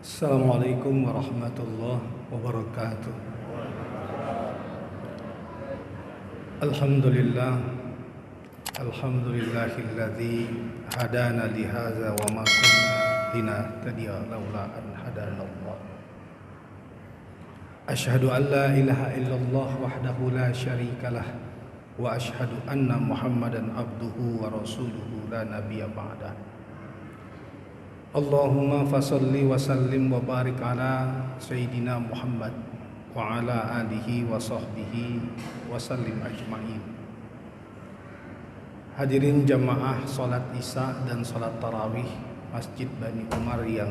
Assalamualaikum warahmatullahi wabarakatuh. Alhamdulillah, alhamdulillahilladzi hadana li hadza wa ma kunna linahtadiya laula an hadanallah. Asyhadu an la ilaha illallah wahdahu la syarikalah wa asyhadu anna Muhammadan abduhu wa rasuluhu la nabiyya ba'dah. Allahumma fasalli wa sallim wa barik ala Sayyidina Muhammad wa ala alihi wa sahbihi wa sallim ajma'in. Hadirin jamaah salat Isya dan salat tarawih Masjid Bani Umar yang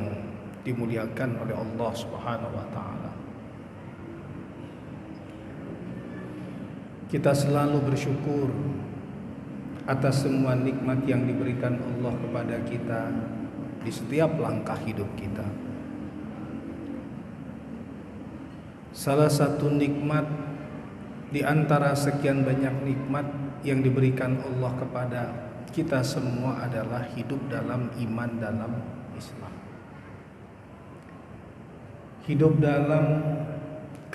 dimuliakan oleh Allah Subhanahu wa taala. Kita selalu bersyukur atas semua nikmat yang diberikan Allah kepada kita di setiap langkah hidup kita. Salah satu nikmat di antara sekian banyak nikmat yang diberikan Allah kepada kita semua adalah hidup dalam iman dalam Islam. Hidup dalam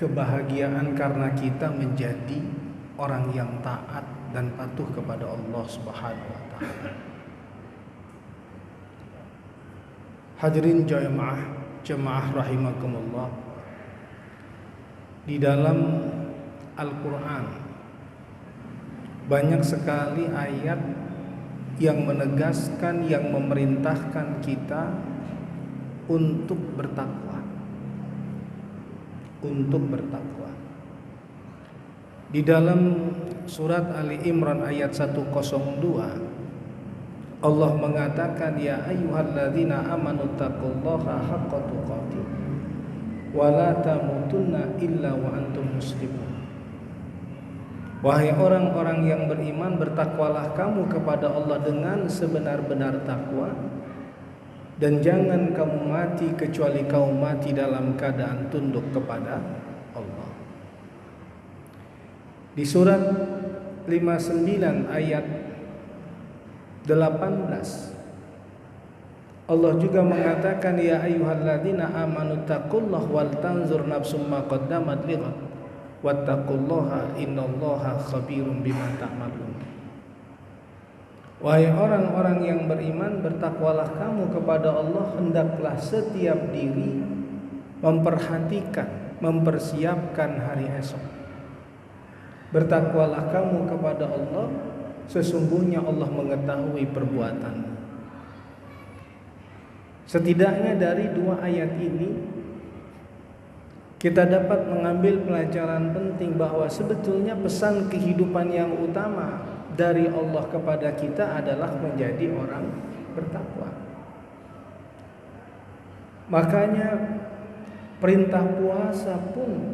kebahagiaan karena kita menjadi orang yang taat dan patuh kepada Allah Subhanahu wa taala. Hadirin jemaah rahimakumullah, di dalam Al-Quran banyak sekali ayat yang menegaskan, yang memerintahkan kita untuk bertakwa. Di dalam surat Ali Imran ayat 102, Allah mengatakan, ya ayyuhalladzina amanu taqullaha haqqa tuqatih wa la tamutunna illa wa antum muslimun. Wahai orang-orang yang beriman, bertakwalah kamu kepada Allah dengan sebenar-benar takwa, dan jangan kamu mati kecuali kamu mati dalam keadaan tunduk kepada Allah. Di surat 59 ayat 18, Allah juga mengatakan, ya ayyuhalladzina amanu taqullaha wal tanzur nafsum ma qaddamat lighad wattaqullaha innallaha khabirum bima ta'malun. Wahai orang-orang yang beriman, bertakwalah kamu kepada Allah, hendaklah setiap diri memperhatikan, mempersiapkan hari esok. Bertakwalah kamu kepada Allah, sesungguhnya Allah mengetahui perbuatanmu. Setidaknya dari dua ayat ini kita dapat mengambil pelajaran penting bahwa sebetulnya pesan kehidupan yang utama dari Allah kepada kita adalah menjadi orang bertakwa. Makanya perintah puasa pun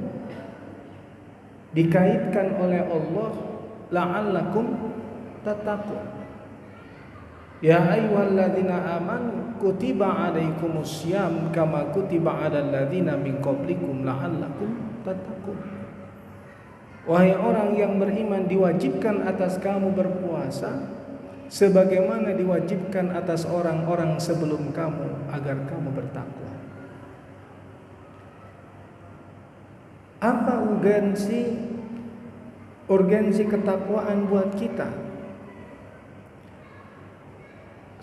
dikaitkan oleh Allah, la'allakum tattaqun. Ya ayyuhalladzina amanu kutiba alaikumussyam kama kutiba alal ladzina min qablikum la'allakum tattaqun. Wahai orang yang beriman, diwajibkan atas kamu berpuasa sebagaimana diwajibkan atas orang-orang sebelum kamu agar kamu bertakwa. Apa urgensi ketakwaan buat kita?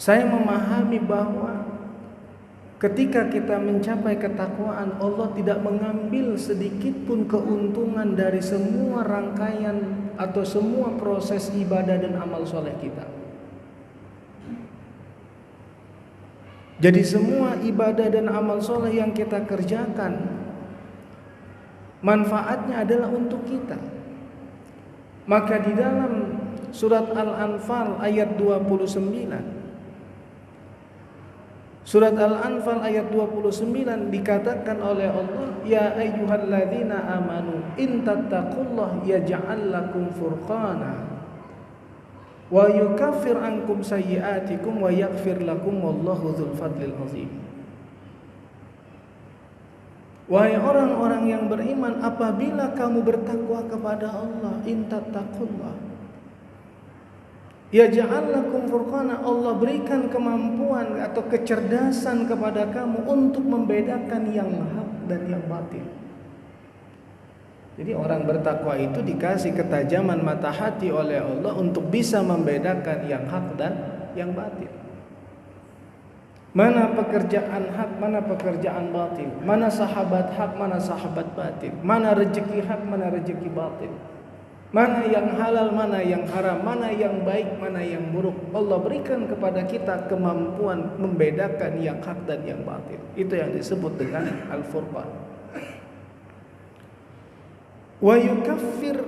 Saya memahami bahwa ketika kita mencapai ketakwaan, Allah tidak mengambil sedikit pun keuntungan dari semua rangkaian atau semua proses ibadah dan amal soleh kita. Jadi semua ibadah dan amal soleh yang kita kerjakan, manfaatnya adalah untuk kita. Maka di dalam surat Al-Anfal ayat 29, Surat Al-Anfal ayat 29 dikatakan oleh Allah, ya ayyuhalladzina amanu in tattaqullaha yaj'al lakum furqana wa yukaffir ankum sayyi'atikum wa yaghfir lakum wallahu dzul fadlil azim. Wahai orang-orang yang beriman, apabila kamu bertakwa kepada Allah, in tattaqullaha, Ya ja'alakum furqana, Allah berikan kemampuan atau kecerdasan kepada kamu untuk membedakan yang hak dan yang batil. Jadi orang bertakwa itu dikasih ketajaman mata hati oleh Allah untuk bisa membedakan yang hak dan yang batil. Mana pekerjaan hak, mana pekerjaan batil, mana sahabat hak, mana sahabat batil, mana rezeki hak, mana rezeki batil, mana yang halal, mana yang haram, mana yang baik, mana yang buruk. Allah berikan kepada kita kemampuan membedakan yang hak dan yang batil. Itu yang disebut dengan Al-Furqan. Wa yukaffir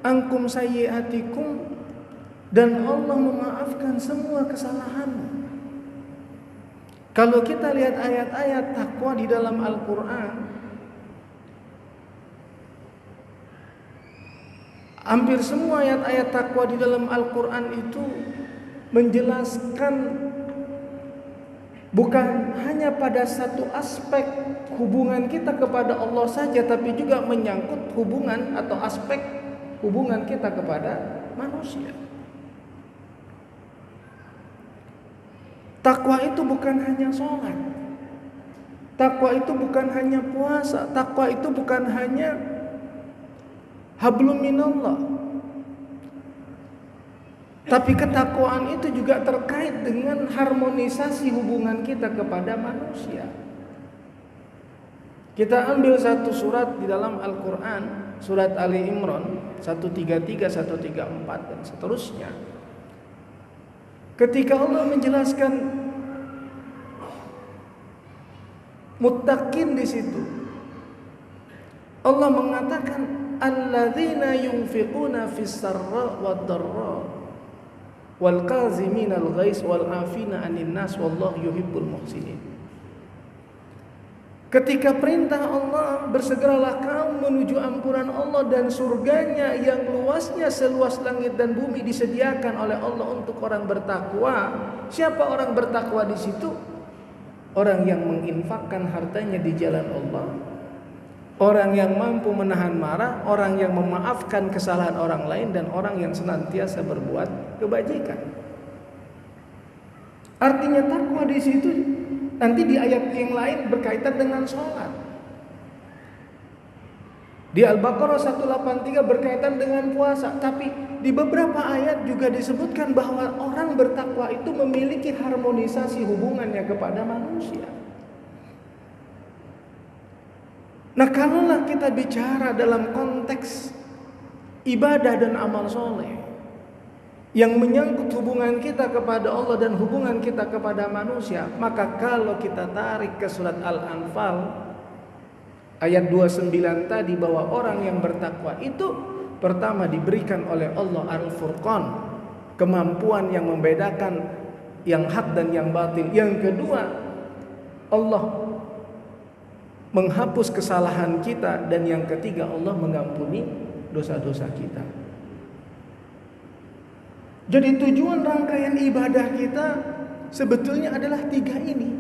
ankum sayyi'atikum, dan Allah memaafkan semua kesalahanmu. Kalau kita lihat ayat-ayat takwa di dalam Al-Quran, hampir semua ayat-ayat takwa di dalam Al-Quran itu menjelaskan bukan hanya pada satu aspek hubungan kita kepada Allah saja, tapi juga menyangkut hubungan atau aspek hubungan kita kepada manusia. Takwa itu bukan hanya sholat, takwa itu bukan hanya puasa, takwa itu bukan hanya hablum minallah, tapi ketakwaan itu juga terkait dengan harmonisasi hubungan kita kepada manusia. Kita ambil satu surat di dalam Al-Quran, surat Ali Imran 133, 134 dan seterusnya. Ketika Allah menjelaskan muttaqin di situ, Allah mengatakan alladzina yunfiquna fis sarra wad dharra wal qaziminal ghais wal afina 'anil nas wallahu yuhibbul muhsinin. Ketika perintah Allah, bersegeralah kamu menuju ampunan Allah dan surganya yang luasnya seluas langit dan bumi disediakan oleh Allah untuk orang bertakwa. Siapa orang bertakwa di situ? Orang yang menginfakkan hartanya di jalan Allah, orang yang mampu menahan marah, orang yang memaafkan kesalahan orang lain, dan orang yang senantiasa berbuat kebajikan. Artinya takwa di situ nanti di ayat yang lain berkaitan dengan sholat. Di Al-Baqarah 183 berkaitan dengan puasa. Tapi di beberapa ayat juga disebutkan bahwa orang bertakwa itu memiliki harmonisasi hubungannya kepada manusia. Nah, kalaulah kita bicara dalam konteks ibadah dan amal soleh yang menyangkut hubungan kita kepada Allah dan hubungan kita kepada manusia, maka kalau kita tarik ke surat Al-Anfal ayat 29 tadi, bahwa orang yang bertakwa itu pertama diberikan oleh Allah Al-Furqan, kemampuan yang membedakan yang hak dan yang batil. Yang kedua, Allah menghapus kesalahan kita, dan yang ketiga Allah mengampuni dosa-dosa kita. Jadi tujuan rangkaian ibadah kita sebetulnya adalah tiga ini.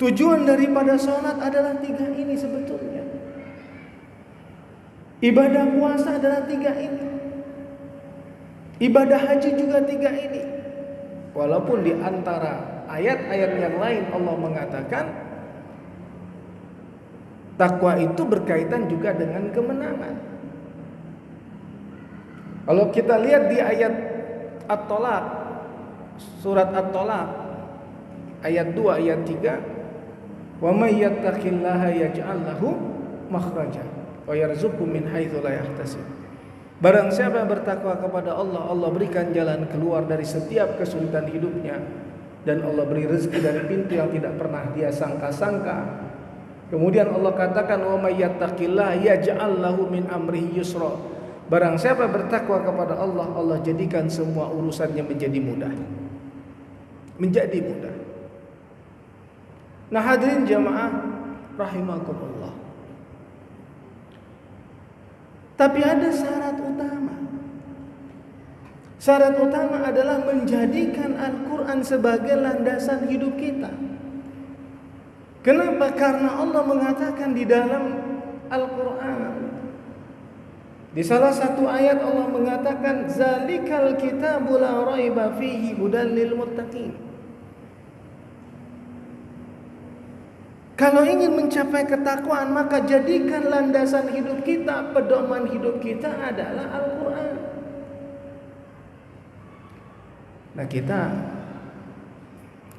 Tujuan daripada sholat adalah tiga ini sebetulnya. Ibadah puasa adalah tiga ini. Ibadah haji juga tiga ini. Walaupun di antara ayat-ayat yang lain Allah mengatakan takwa itu berkaitan juga dengan kemenangan. Kalau kita lihat di ayat At-Tolaq, surat At-Tolaq ayat 2, ayat 3, wa may yattaqillaha yaj'al lahu makhraja wa yarzuqhu min haitsu la yahtasib. Barang siapa yang bertakwa kepada Allah, Allah berikan jalan keluar dari setiap kesulitan hidupnya, dan Allah beri rezeki dari pintu yang tidak pernah dia sangka-sangka. Kemudian Allah katakan wa may yattaqillaha yaj'al lahu min amrihi yusra. Barang siapa bertakwa kepada Allah, Allah jadikan semua urusannya menjadi mudah. Menjadi mudah. Nah, hadirin jamaah rahimakumullah. Tapi ada syarat utama. Syarat utama adalah menjadikan Al-Quran sebagai landasan hidup kita. Kenapa? Karena Allah mengatakan di dalam Al-Quran, Di salah satu ayat Allah mengatakan zalikal kitabu la raiba fihi hudan lil muttaqin. Kalau ingin mencapai ketakwaan, maka jadikan landasan hidup kita, pedoman hidup kita adalah Al-Quran. Nah, kita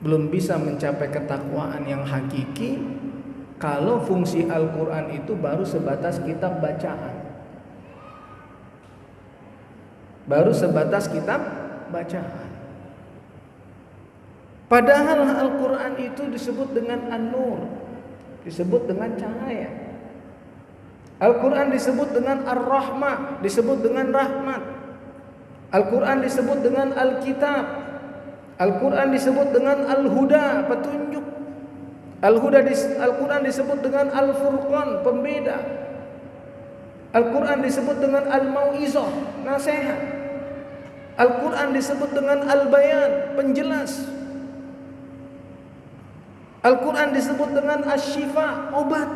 belum bisa mencapai ketakwaan yang hakiki kalau fungsi Al-Quran itu baru sebatas kitab bacaan. Baru sebatas kitab bacaan. Padahal Al-Quran itu disebut dengan An-Nur, disebut dengan cahaya. Al-Quran disebut dengan Ar-Rahmah, disebut dengan rahmat. Al-Quran disebut dengan Al-Kitab. Al-Quran disebut dengan Al-Huda, petunjuk. Al-Quran disebut dengan Al-Furqan, pembeda. Al-Quran disebut dengan Al-Mau'izah, nasihat. Al-Quran disebut dengan Al-Bayan, penjelas. Al-Quran disebut dengan Asy-Syifa, obat.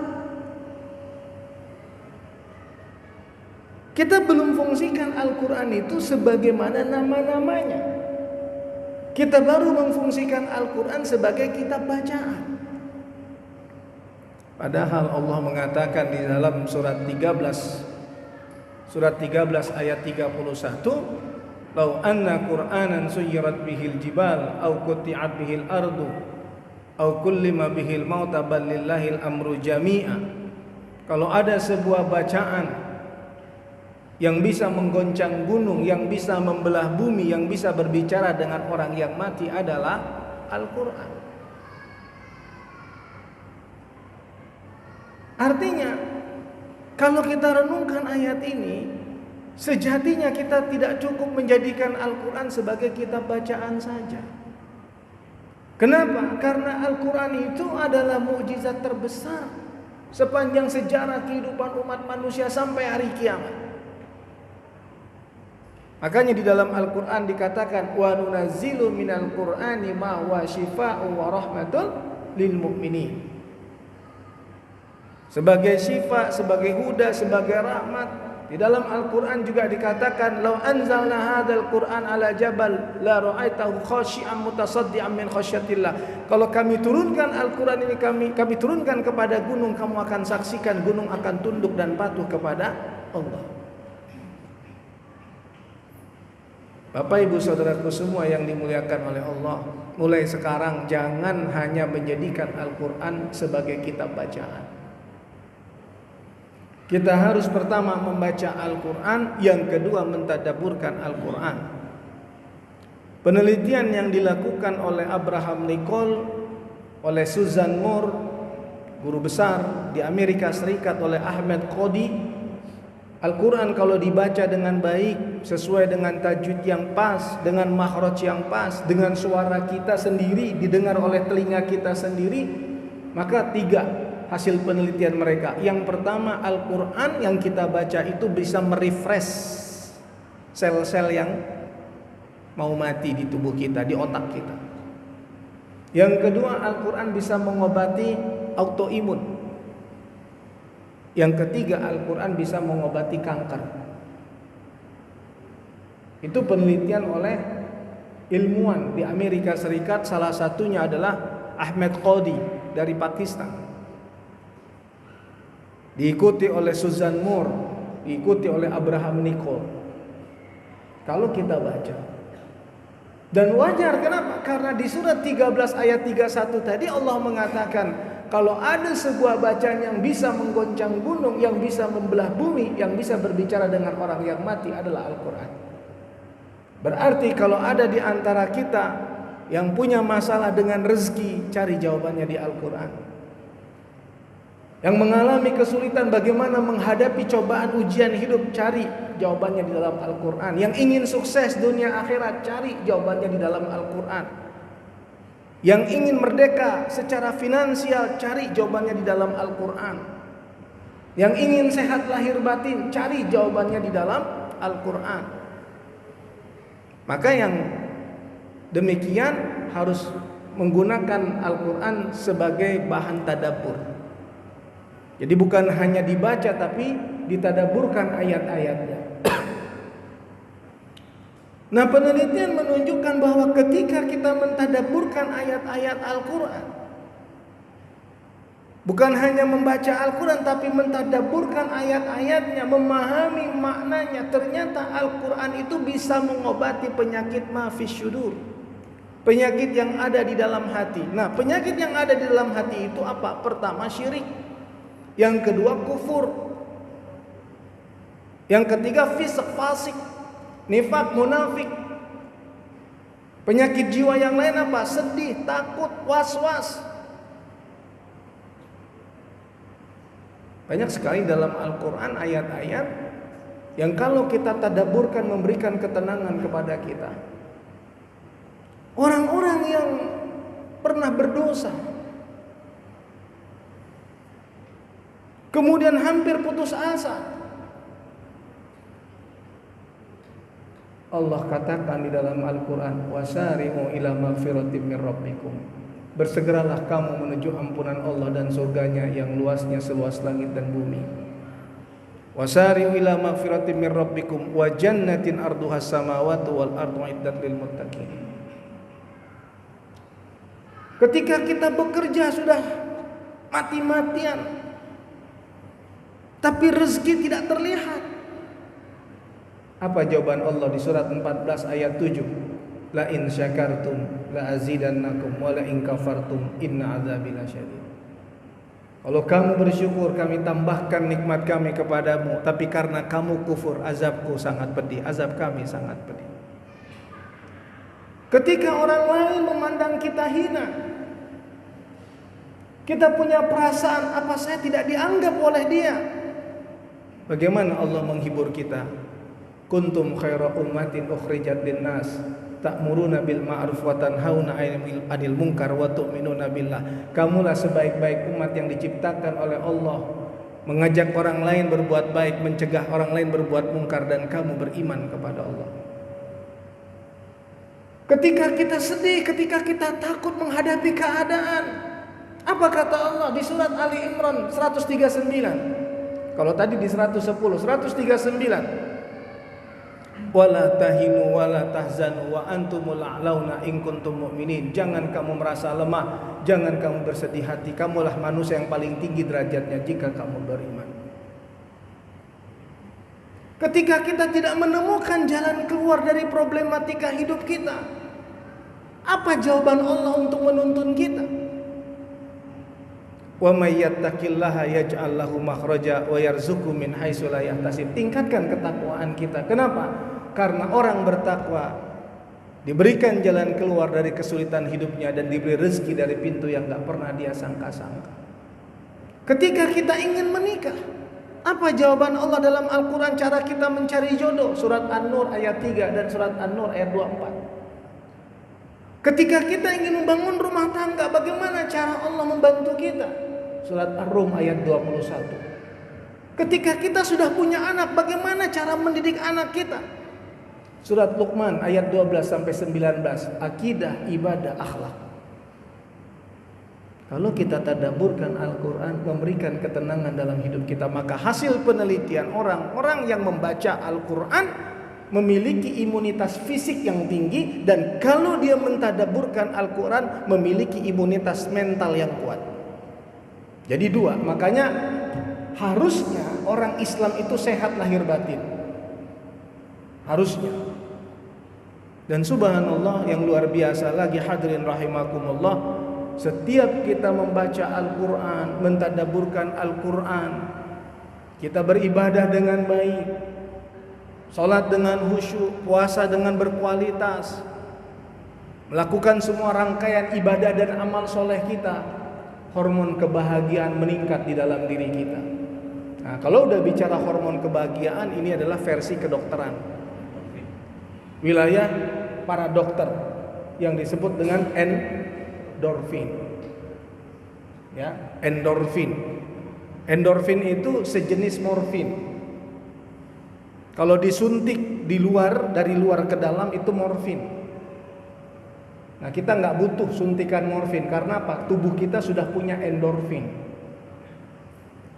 Kita belum fungsikan Al-Quran itu sebagaimana nama-namanya. Kita baru memfungsikan Al-Quran sebagai kitab bacaan. Padahal Allah mengatakan di dalam surat 13 ayat 31, "Lau anna Qur'anan suyirat bihil jibal au qutti'at bihil ardu au kullima bihil mauta bal lillahil amru jami'a." Kalau ada sebuah bacaan yang bisa menggoncang gunung, yang bisa membelah bumi, yang bisa berbicara dengan orang yang mati adalah Al-Quran. Artinya, kalau kita renungkan ayat ini, sejatinya kita tidak cukup menjadikan Al-Quran sebagai kitab bacaan saja. Kenapa? Karena Al-Quran itu adalah mukjizat terbesar sepanjang sejarah kehidupan umat manusia sampai hari kiamat. Makanya di dalam Al-Quran dikatakan wa nunazzilu minal Qur'ani ma huwa syifaa'un wa rahmatul lil mu'minin. Sebagai syifa, sebagai huda, sebagai rahmat. Di dalam Al-Quran juga dikatakan law anzalna hadzal Qur'an ala jabal la ra'aitahu khashi'an mutasaddian min khasyatillah. Kalau kami turunkan Al-Quran ini kami turunkan kepada gunung, kamu akan saksikan gunung akan tunduk dan patuh kepada Allah. Bapak Ibu Saudaraku semua yang dimuliakan oleh Allah, mulai sekarang jangan hanya menjadikan Al-Quran sebagai kitab bacaan. Kita harus pertama membaca Al-Quran, yang kedua mentadabburkan Al-Quran. Penelitian yang dilakukan oleh Abraham Lincoln, oleh Susan Moore, guru besar di Amerika Serikat, oleh Ahmed Qadi, Al-Quran kalau dibaca dengan baik, sesuai dengan tajwid yang pas, dengan makhraj yang pas, dengan suara kita sendiri, didengar oleh telinga kita sendiri, maka 3 hasil penelitian mereka. Yang pertama, Al-Quran yang kita baca itu bisa merefresh sel-sel yang mau mati di tubuh kita, di otak kita. Yang kedua, Al-Quran bisa mengobati autoimun. Yang ketiga, Al-Quran bisa mengobati kanker. Itu penelitian oleh ilmuwan di Amerika Serikat. Salah satunya adalah Ahmed Qadi dari Pakistan, diikuti oleh Susan Moore, diikuti oleh Abraham Lincoln. Kalau kita baca, dan wajar, kenapa? Karena di surat 13 ayat 31 tadi Allah mengatakan kalau ada sebuah bacaan yang bisa menggoncang gunung, yang bisa membelah bumi, yang bisa berbicara dengan orang yang mati adalah Al-Quran. Berarti kalau ada di antara kita yang punya masalah dengan rezeki, cari jawabannya di Al-Quran. Yang mengalami kesulitan bagaimana menghadapi cobaan ujian hidup, cari jawabannya di dalam Al-Quran. Yang ingin sukses dunia akhirat, cari jawabannya di dalam Al-Quran. Yang ingin merdeka secara finansial, cari jawabannya di dalam Al-Quran. Yang ingin sehat lahir batin, cari jawabannya di dalam Al-Quran. Maka yang demikian harus menggunakan Al-Quran sebagai bahan tadabbur. Jadi bukan hanya dibaca, tapi ditadaburkan ayat-ayatnya. Nah, penelitian menunjukkan bahwa ketika kita mentadaburkan ayat-ayat Al-Quran, bukan hanya membaca Al-Quran, tapi mentadaburkan ayat-ayatnya, memahami maknanya, ternyata Al-Quran itu bisa mengobati penyakit ma fis syudur, penyakit yang ada di dalam hati. Nah, penyakit yang ada di dalam hati itu apa? Pertama, syirik. Yang kedua, kufur. Yang ketiga, fisq, fasik, nifak, munafik. Penyakit jiwa yang lain apa? Sedih, takut, was-was. Banyak sekali dalam Al-Quran ayat-ayat yang kalau kita tadaburkan memberikan ketenangan kepada kita. Orang-orang yang pernah berdosa, kemudian hampir putus asa, Allah katakan di dalam Al-Quran, wasari'u ila magfiratin min rabbikum. Bersegeralah kamu menuju ampunan Allah dan surganya yang luasnya seluas langit dan bumi. Wasari'u ila magfiratin min rabbikum wa jannatin arduhas samawati wal ardu iddat lil muttaqin. Ketika kita bekerja sudah mati-matian, tapi rezeki tidak terlihat, apa jawaban Allah di surat 14 ayat 7? La in syakartum la azidannakum wa la in kafartum inna azabi lasyadid. Kalau kamu bersyukur, kami tambahkan nikmat kami kepadamu, tapi karena kamu kufur, azabku sangat pedih, azab kami sangat pedih. Ketika orang lain memandang kita hina, kita punya perasaan, apa saya tidak dianggap oleh dia? Bagaimana Allah menghibur kita? Kuntum khaira ummatin ukhrijat linnas ta'muruna bil ma'ruf wa tanhauna 'anil munkar wa tu'minuna billah. Kamulah sebaik-baik umat yang diciptakan oleh Allah, mengajak orang lain berbuat baik, mencegah orang lain berbuat mungkar, dan kamu beriman kepada Allah. Ketika kita sedih, ketika kita takut menghadapi keadaan, apa kata Allah di surat Ali Imran 139? Kalau tadi di 110, 139. Wala tahinu wala tahzanu wa antumul a'launa in kuntum mu'minin. Jangan kamu merasa lemah, jangan kamu bersedih hati. Kamulah manusia yang paling tinggi derajatnya jika kamu beriman. Ketika kita tidak menemukan jalan keluar dari problematika hidup kita, apa jawaban Allah untuk menuntun kita? Wa may yattaqillaha yaj'al lahu makhraja wa yarzuqhu min haitsu la yahtasib. Tingkatkan ketakwaan kita. Kenapa? Karena orang bertakwa diberikan jalan keluar dari kesulitan hidupnya dan diberi rezeki dari pintu yang tak pernah dia sangka-sangka. Ketika kita ingin menikah, apa jawaban Allah dalam Al-Quran cara kita mencari jodoh? Surat An-Nur ayat 3 dan surat An-Nur ayat 24. Ketika kita ingin membangun rumah tangga, bagaimana cara Allah membantu kita? Surat Ar-Rum ayat 21. Ketika kita sudah punya anak, bagaimana cara mendidik anak kita? Surat Luqman ayat 12 sampai 19. Akidah, ibadah, akhlak. Kalau kita tadabburkan Al-Quran, memberikan ketenangan dalam hidup kita, maka hasil penelitian orang-orang yang membaca Al-Quran memiliki imunitas fisik yang tinggi, dan kalau dia mentadabburkan Al-Quran memiliki imunitas mental yang kuat. Jadi dua, makanya harusnya orang Islam itu sehat lahir batin. Harusnya. Dan subhanallah yang luar biasa lagi, hadirin rahimakumullah, setiap kita membaca Al-Quran, mentadabburkan Al-Quran, kita beribadah dengan baik, salat dengan khusyuk, puasa dengan berkualitas, melakukan semua rangkaian ibadah dan amal soleh kita, hormon kebahagiaan meningkat di dalam diri kita. Nah, kalau udah bicara hormon kebahagiaan, ini adalah versi kedokteran, wilayah para dokter, yang disebut dengan endorfin. Ya, endorfin. Endorfin itu sejenis morfin. Kalau disuntik di luar, dari luar ke dalam, itu morfin. Nah, kita nggak butuh suntikan morfin. Karena apa? Tubuh kita sudah punya endorfin,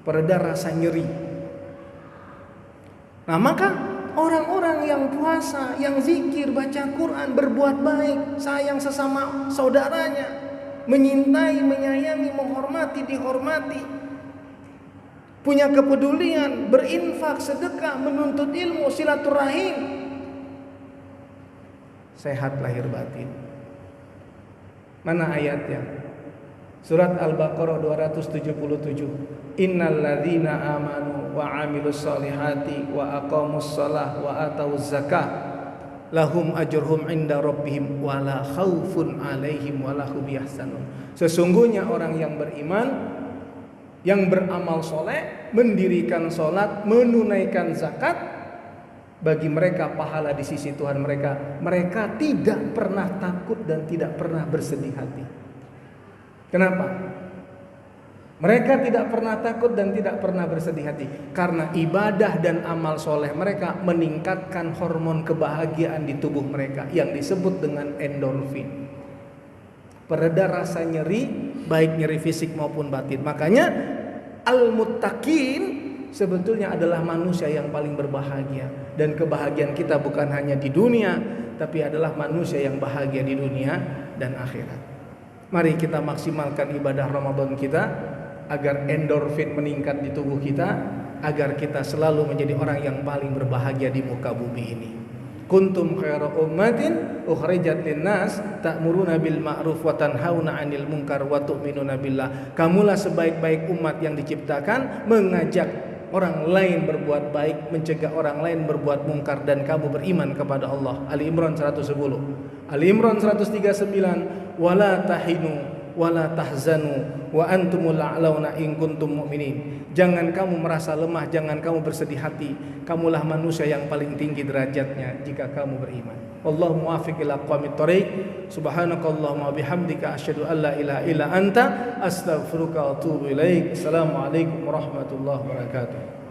pereda rasa nyeri. Nah, maka orang-orang yang puasa, yang zikir, baca Quran, berbuat baik, sayang sesama saudaranya, menyintai, menyayangi, menghormati, dihormati, punya kepedulian, berinfak, sedekah, menuntut ilmu, silaturahim, sehat lahir batin. Mana ayatnya? Surat Al-Baqarah 277. Innal ladzina amanu wa 'amilus solihati wa aqamus shalah wa atauz zakah lahum ajruhum 'inda rabbihim wala khaufun 'alaihim wala hum yahzanun. Sesungguhnya orang yang beriman, yang beramal soleh, mendirikan sholat, menunaikan zakat, bagi mereka pahala di sisi Tuhan mereka. Mereka tidak pernah takut dan tidak pernah bersedih hati. Kenapa? Mereka tidak pernah takut dan tidak pernah bersedih hati karena ibadah dan amal soleh mereka meningkatkan hormon kebahagiaan di tubuh mereka yang disebut dengan endorfin, pereda rasa nyeri, baik nyeri fisik maupun batin. Makanya al-muttaqin sebetulnya adalah manusia yang paling berbahagia, dan kebahagiaan kita bukan hanya di dunia, tapi adalah manusia yang bahagia di dunia dan akhirat. Mari kita maksimalkan ibadah Ramadan kita agar endorfin meningkat di tubuh kita, agar kita selalu menjadi orang yang paling berbahagia di muka bumi ini. Kuntum khairu ummatin ukhrijat linnas ta'muruna bil ma'ruf wa tanhauna 'anil munkar wa tu'minuna billah. Kamulah sebaik-baik umat yang diciptakan, mengajak orang lain berbuat baik, mencegah orang lain berbuat mungkar, dan kamu beriman kepada Allah. Ali Imran 110. Ali Imran 139, wala tahinu wala tahzanu wa antumul a'launa in kuntum mu'minin. Jangan kamu merasa lemah, jangan kamu bersedih hati. Kamulah manusia yang paling tinggi derajatnya jika kamu beriman. Wallahu muwaffiq ila aqwamit thoriq. Subhanakallahumma bihamdika asyhadu an la ilaha illa anta astaghfiruka wa atubu ilaik. Assalamualaikum warahmatullahi wabarakatuh.